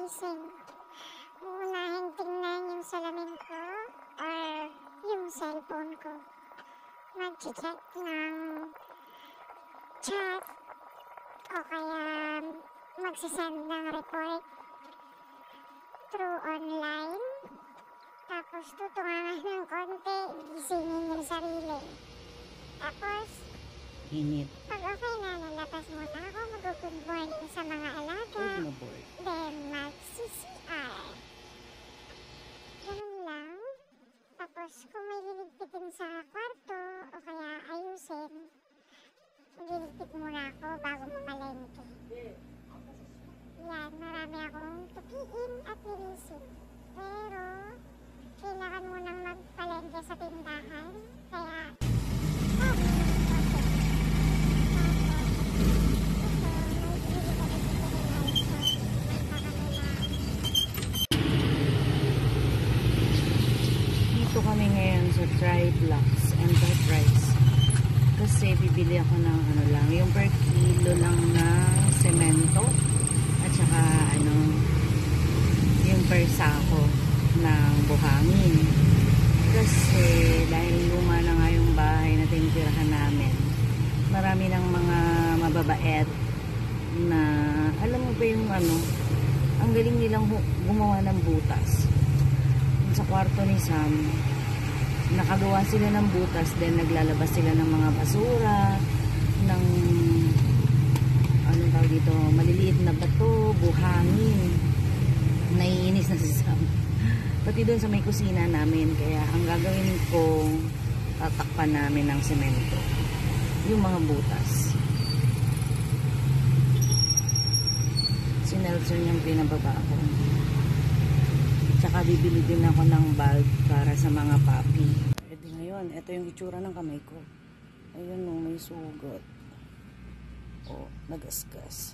gising. Uunahin tingnan yung salamin ko or yung cellphone ko. Mag-check ng chat o kaya magsisend ng report through online. Tapos tutungan ng konti, gisingin yung sarili. Tapos Init. pag okay na, lalabas muna ako, mag-good morning sa mga alaga. Then mag-CCR. Ganun lang. Tapos kung may liligpitin sa kwarto o kaya ayusin, liligpit muna ako bago makalengke. Yan, marami akong tupiin at linisin. Pero kailangan munang magpalengke sa tindahan. Kaya Dito kami ngayon sa Triplex Enterprise. Kasi bibili ako ng ano lang, yung per kilo lang na semento. At saka yung per sako ng buhangin. Kasi dahil luma na nga yung bahay na tinitirahan namin, marami ng mga mababait na alam mo ba yung ang galing nilang gumawa ng butas sa kwarto ni Sam. Nakagawa sila ng butas, then naglalabas sila ng mga basura, ng anong tawag dito, maliliit na bato, buhangin. Naiinis na si Sam. Pati doon sa may kusina namin. Kaya ang gagawin ko, tatakpan namin ng semento yung mga butas. Si Nelson yung pinababa ko. Tsaka bibili din ako ng bulb para sa mga puppy. Pwede ngayon, ito yung itsura ng kamay ko. Ayun o, may sugat. O, nagasgas.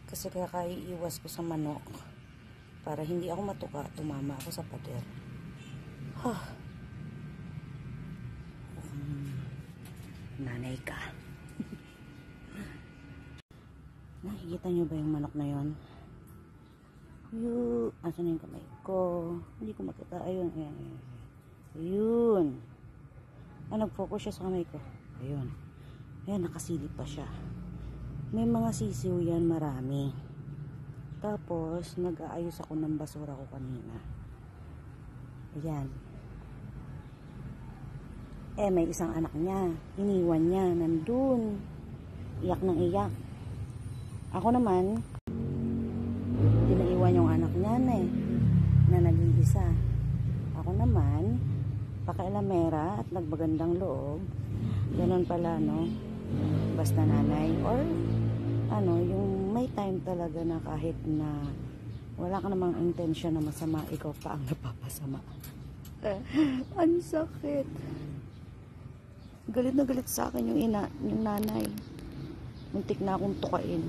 Kasi kaya kaiiwas ko sa manok. Para hindi ako matuka, tumama ako sa pader. Nanay ka. Nakikita nyo ba yung manok na yon? Asan na yung kamay ko? Hindi ko makita. Ayun, ayan, ayan. Ayun. Nag-focus siya sa kamay ko. Ayun. Ayan, nakasilip pa siya. May mga sisiw yan, marami. Tapos, nag-aayos ako ng basura ko kanina. Ayan. May isang anak niya. Iniwan niya. Nandun. Iyak ng iyak. Ako naman, pinaiwan yung anak niya na nag-iisa. Ako naman, pakailamera at nagbagandang loob. Ganun pala, no? Basta nanay. Or, yung may time talaga na kahit na wala ka namang intensyon na masama, ikaw pa ang napapasama. Ang sakit. Galit na galit sa akin yung nanay. Muntik na akong tukain.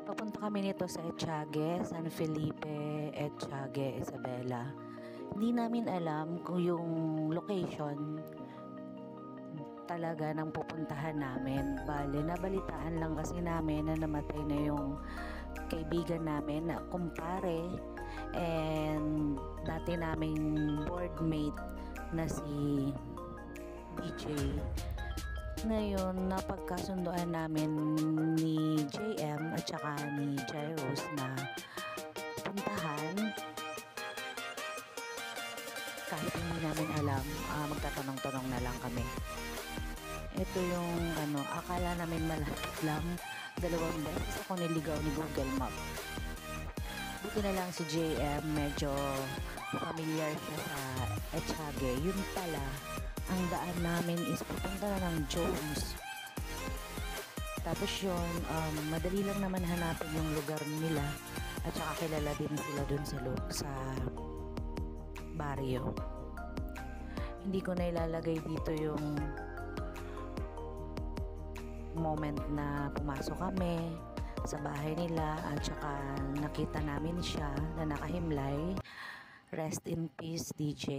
Papunta kami nito sa Etiague, San Felipe, Etiague, Isabela. Hindi namin alam kung yung location talaga ng pupuntahan namin. Bale, nabalitaan lang kasi namin na namatay na yung kaibigan namin na kumpare and dati naming boardmate na si DJ. Ngayon, napagkasunduan namin ni JM at saka ni Jairus na puntahan. Kahit hindi namin alam, magtatanong-tanong na lang kami. Ito yung akala namin malapit lang. 2 beses ako niligaw ni Google Map. Buti na lang si JM, medyo familiar siya sa Etiague. Yun pala, ang daan namin is pupunta na ng Jones. Tapos yun, madali lang naman hanapin yung lugar nila at saka kilala din sila dun sa barrio. Hindi ko na ilalagay dito yung moment na pumasok kami sa bahay nila at saka nakita namin siya na nakahimlay. Rest in peace, DJ.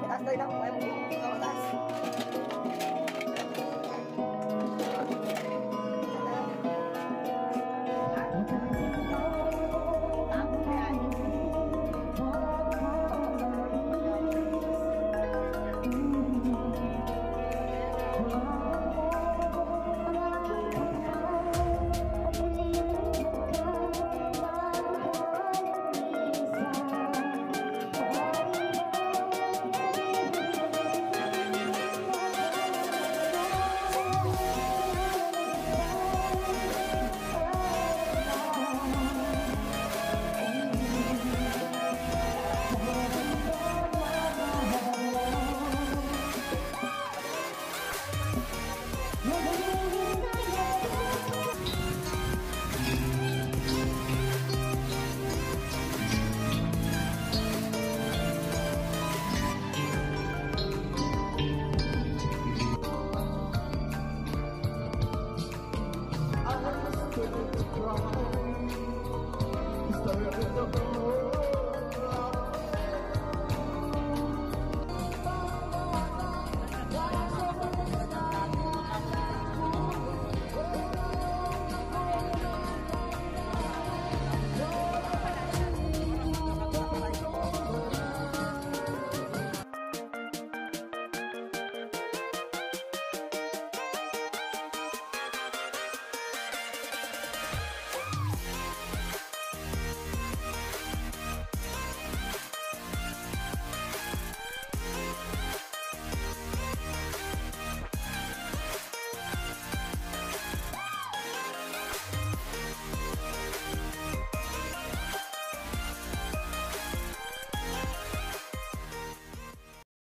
Taas tayo lang, ayaw mo. Taas.